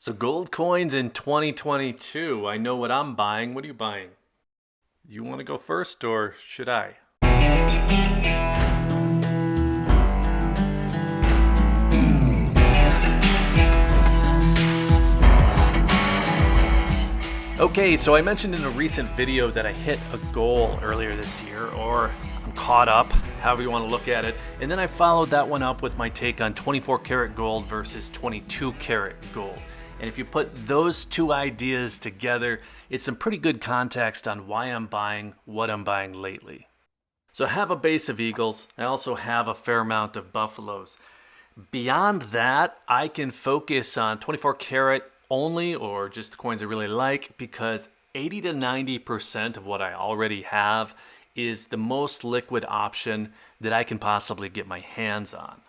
So gold coins in 2022. I know what I'm buying. What are you buying? You want to go first or should I? Okay, so I mentioned in a recent video that I hit a goal earlier this year, or I'm caught up, however you want to look at it. And then I followed that one up with my take on 24 karat gold versus 22 karat gold. And if you put those two ideas together, it's some pretty good context on why I'm buying what I'm buying lately. So I have a base of eagles. I also have a fair amount of buffaloes. Beyond that, I can focus on 24 karat only or just the coins I really like because 80 to 90% of what I already have is the most liquid option that I can possibly get my hands on.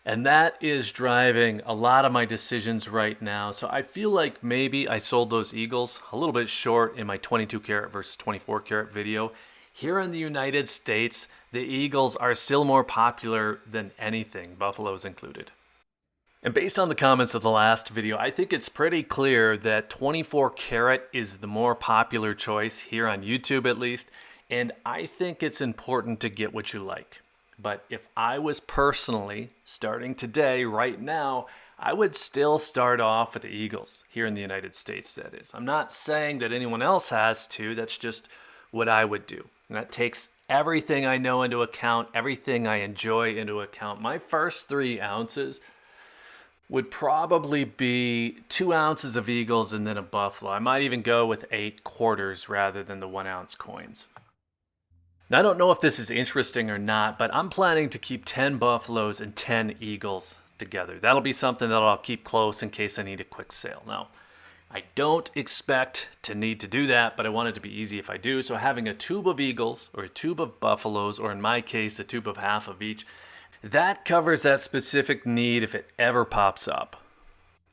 And that is driving a lot of my decisions right now. So I feel like maybe I sold those eagles a little bit short in my 22 karat versus 24 karat video. Here in the United States, the eagles are still more popular than anything, buffaloes included. And based on the comments of the last video, I think it's pretty clear that 24 karat is the more popular choice here on YouTube at least. And I think it's important to get what you like. But if I was personally starting today, right now, I would still start off with the eagles here in the United States, that is. I'm not saying that anyone else has to, that's just what I would do. And that takes everything I know into account, everything I enjoy into account. My first 3 ounces would probably be 2 ounces of eagles and then a buffalo. I might even go with 8 quarters rather than the 1 ounce coins. Now, I don't know if this is interesting or not, but I'm planning to keep 10 buffaloes and 10 eagles together. That'll be something that I'll keep close in case I need a quick sale. Now, I don't expect to need to do that, but I want it to be easy if I do. So having a tube of eagles or a tube of buffaloes, or in my case, a tube of half of each, that covers that specific need if it ever pops up.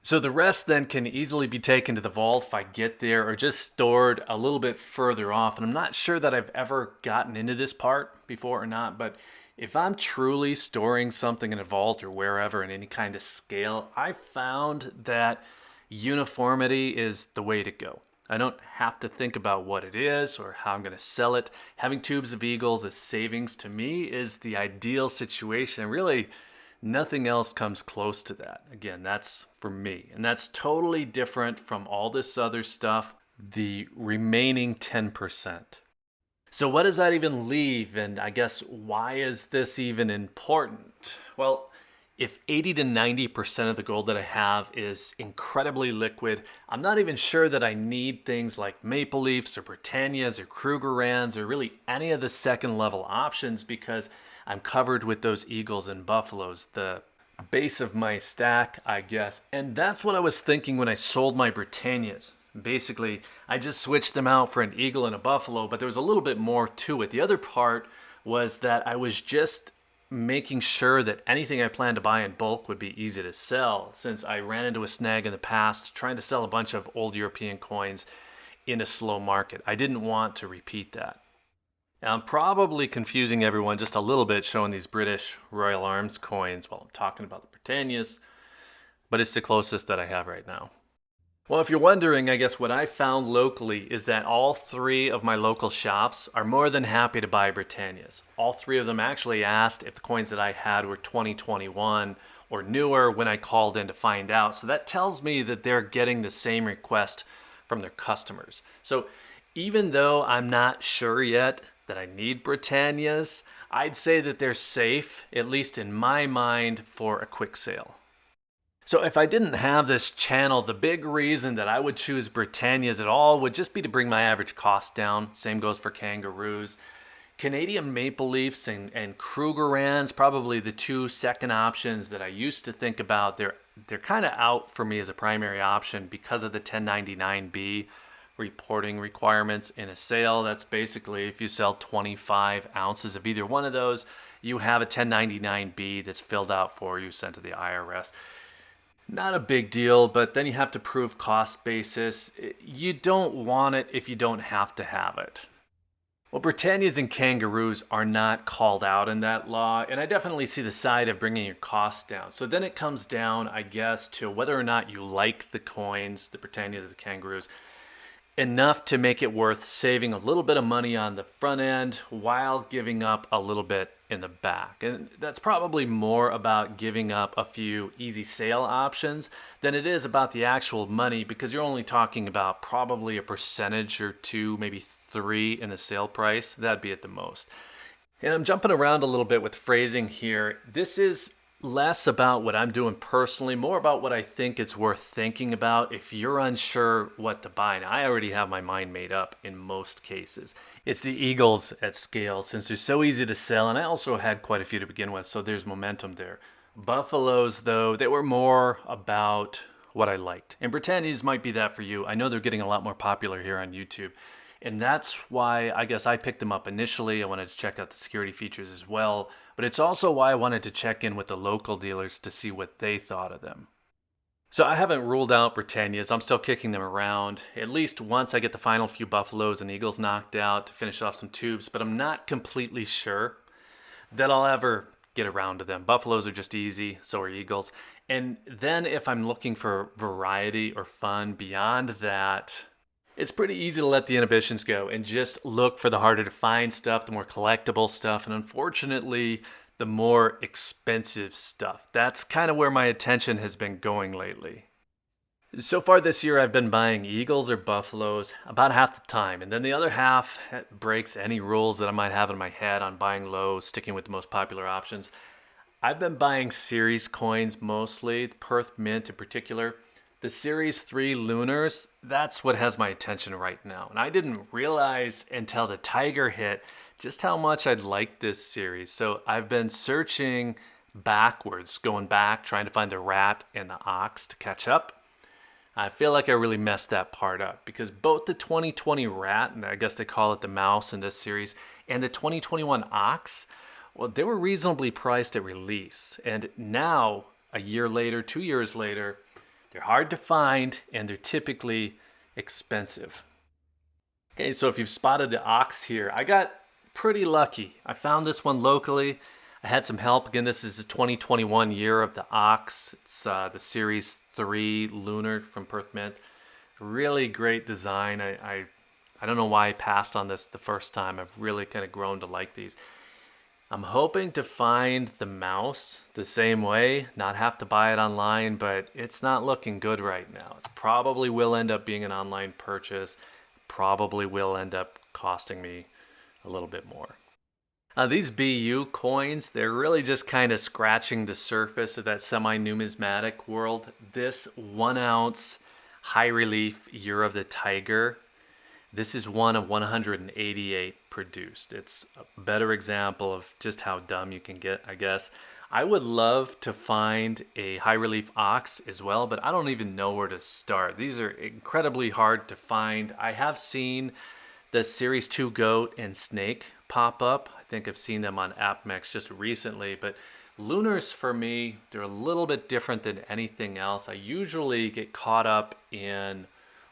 So the rest then can easily be taken to the vault if I get there or just stored a little bit further off. And I'm not sure that I've ever gotten into this part before or not, but if I'm truly storing something in a vault or wherever in any kind of scale, I found that uniformity is the way to go. I don't have to think about what it is or how I'm going to sell it. Having tubes of eagles as savings to me is the ideal situation. Really, nothing else comes close to that. Again, that's for me. And that's totally different from all this other stuff, the remaining 10%. So what does that even leave? And I guess why is this even important? Well, if 80 to 90% of the gold that I have is incredibly liquid, I'm not even sure that I need things like Maple Leafs or Britannias or Krugerrands or really any of the second level options because I'm covered with those eagles and buffaloes, the base of my stack, I guess. And that's what I was thinking when I sold my Britannias. Basically, I just switched them out for an eagle and a buffalo, but there was a little bit more to it. The other part was that I was just making sure that anything I planned to buy in bulk would be easy to sell, since I ran into a snag in the past trying to sell a bunch of old European coins in a slow market. I didn't want to repeat that. Now, I'm probably confusing everyone just a little bit showing these British Royal Arms coins while I'm talking about the Britannias, but it's the closest that I have right now. Well, if you're wondering, I guess what I found locally is that all 3 of my local shops are more than happy to buy Britannias. All 3 of them actually asked if the coins that I had were 2021 or newer when I called in to find out. So that tells me that they're getting the same request from their customers. So even though I'm not sure yet that I need Britannias, I'd say that they're safe, at least in my mind, for a quick sale. So if I didn't have this channel, the big reason that I would choose Britannias at all would just be to bring my average cost down. Same goes for kangaroos. Canadian Maple Leafs and Krugerrands, probably the 2 second options that I used to think about. They're kind of out for me as a primary option because of the 1099B reporting requirements in a sale. That's basically if you sell 25 ounces of either one of those, you have a 1099B that's filled out for you, sent to the IRS. Not a big deal, but then you have to prove cost basis. You don't want it if you don't have to have it. Well, Britannias and kangaroos are not called out in that law, and I definitely see the side of bringing your costs down. So then it comes down, I guess, to whether or not you like the coins, the Britannias or the kangaroos, enough to make it worth saving a little bit of money on the front end while giving up a little bit in the back. And that's probably more about giving up a few easy sale options than it is about the actual money, because you're only talking about probably a percentage or two, maybe three in the sale price. That'd be at the most. And I'm jumping around a little bit with phrasing here. This is less about what I'm doing personally, more about what I think it's worth thinking about if you're unsure what to buy. Now, I already have my mind made up in most cases. It's the Eagles at scale, since they're so easy to sell, and I also had quite a few to begin with, so there's momentum there. Buffaloes, though, they were more about what I liked. And Britannias might be that for you. I know they're getting a lot more popular here on YouTube. And that's why I guess I picked them up initially. I wanted to check out the security features as well. But it's also why I wanted to check in with the local dealers to see what they thought of them. So I haven't ruled out Britannias. I'm still kicking them around. At least once I get the final few Buffaloes and Eagles knocked out to finish off some tubes. But I'm not completely sure that I'll ever get around to them. Buffaloes are just easy, so are Eagles. And then if I'm looking for variety or fun beyond that, it's pretty easy to let the inhibitions go and just look for the harder to find stuff, the more collectible stuff, and unfortunately, the more expensive stuff. That's kind of where my attention has been going lately. So far this year, I've been buying Eagles or Buffaloes about half the time, and then the other half breaks any rules that I might have in my head on buying low, sticking with the most popular options. I've been buying series coins mostly, Perth Mint in particular. The Series 3 Lunars, that's what has my attention right now. And I didn't realize until the Tiger hit just how much I'd like this series. So I've been searching backwards, going back, trying to find the rat and the ox to catch up. I feel like I really messed that part up because both the 2020 rat, and I guess they call it the mouse in this series, and the 2021 ox, well, they were reasonably priced at release. And now, a year later, 2 years later, they're hard to find, and they're typically expensive. Okay, so if you've spotted the ox here, I got pretty lucky. I found this one locally. I had some help. Again, this is the 2021 year of the ox. It's the Series 3 Lunar from Perth Mint. Really great design. I don't know why I passed on this the first time. I've really kind of grown to like these. I'm hoping to find the mouse the same way, not have to buy it online, but it's not looking good right now. It probably will end up being an online purchase, probably will end up costing me a little bit more. These BU coins, they're really just kind of scratching the surface of that semi-numismatic world. This 1 ounce high relief Year of the Tiger, this is one of 188 produced. It's a better example of just how dumb you can get, I guess. I would love to find a high relief ox as well, but I don't even know where to start. These are incredibly hard to find. I have seen the Series 2 goat and snake pop up. I think I've seen them on AppMex just recently, but Lunars for me, they're a little bit different than anything else. I usually get caught up in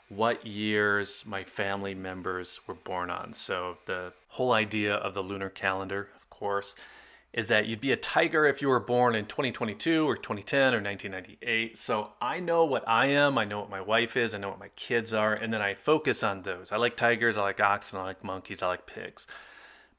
what years my family members were born on. So the whole idea of the lunar calendar, of course, is that you'd be a tiger if you were born in 2022 or 2010 or 1998. So I know what I am, I know what my wife is, I know what my kids are, and then I focus on those. I like tigers, I like oxen, I like monkeys, I like pigs.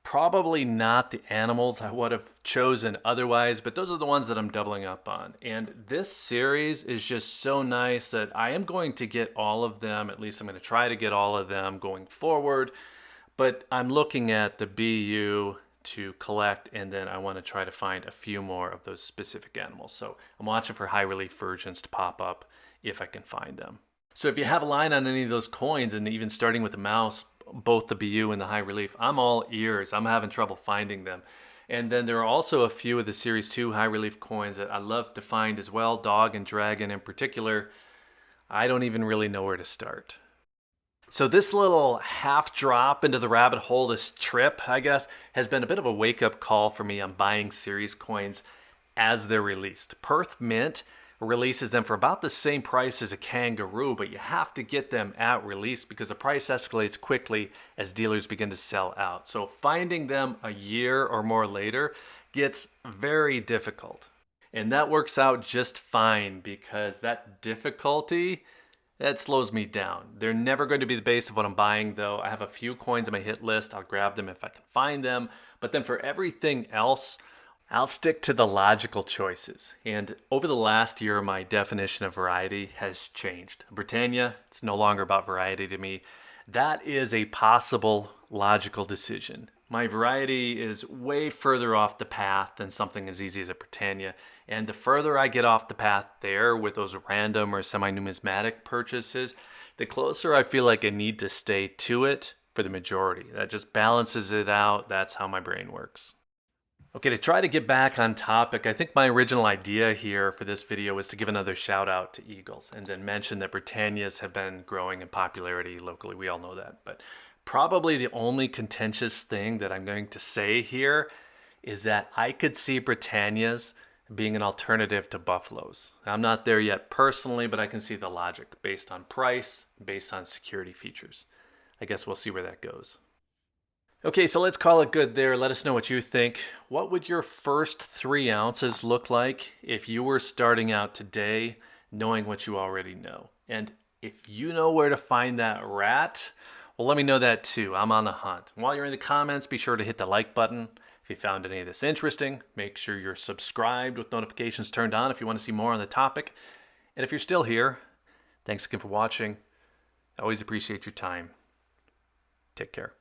Probably not the animals I would have chosen otherwise, but those are the ones that I'm doubling up on. And this series is just so nice that I am going to get all of them. At least I'm going to try to get all of them going forward. But I'm looking at the BU to collect, and then I want to try to find a few more of those specific animals. So I'm watching for high relief versions to pop up if I can find them. So if you have a line on any of those coins, and even starting with the mouse, both the BU and the high relief, I'm all ears. I'm having trouble finding them. And then there are also a few of the Series 2 high relief coins that I love to find as well, dog and dragon in particular. I don't even really know where to start. So this little half drop into the rabbit hole, this trip, I guess, has been a bit of a wake-up call for me on buying series coins as they're released. Perth Mint releases them for about the same price as a kangaroo, but you have to get them at release because the price escalates quickly as dealers begin to sell out. So finding them a year or more later gets very difficult. And that works out just fine because that difficulty, that slows me down. They're never going to be the base of what I'm buying though. I have a few coins on my hit list. I'll grab them if I can find them. But then for everything else, I'll stick to the logical choices. And over the last year, my definition of variety has changed. Britannia, it's no longer about variety to me. That is a possible logical decision. My variety is way further off the path than something as easy as a Britannia. And the further I get off the path there with those random or semi-numismatic purchases, the closer I feel like I need to stay to it for the majority. That just balances it out. That's how my brain works. Okay, to try to get back on topic, I think my original idea here for this video was to give another shout out to Eagles and then mention that Britannias have been growing in popularity locally. We all know that. But probably the only contentious thing that I'm going to say here is that I could see Britannias being an alternative to Buffaloes. I'm not there yet personally, but I can see the logic based on price, based on security features. I guess we'll see where that goes. Okay, so let's call it good there. Let us know what you think. What would your first 3 ounces look like if you were starting out today knowing what you already know? And if you know where to find that rat, well, let me know that too. I'm on the hunt. While you're in the comments, be sure to hit the like button. If you found any of this interesting, make sure you're subscribed with notifications turned on if you want to see more on the topic. And if you're still here, thanks again for watching. I always appreciate your time. Take care.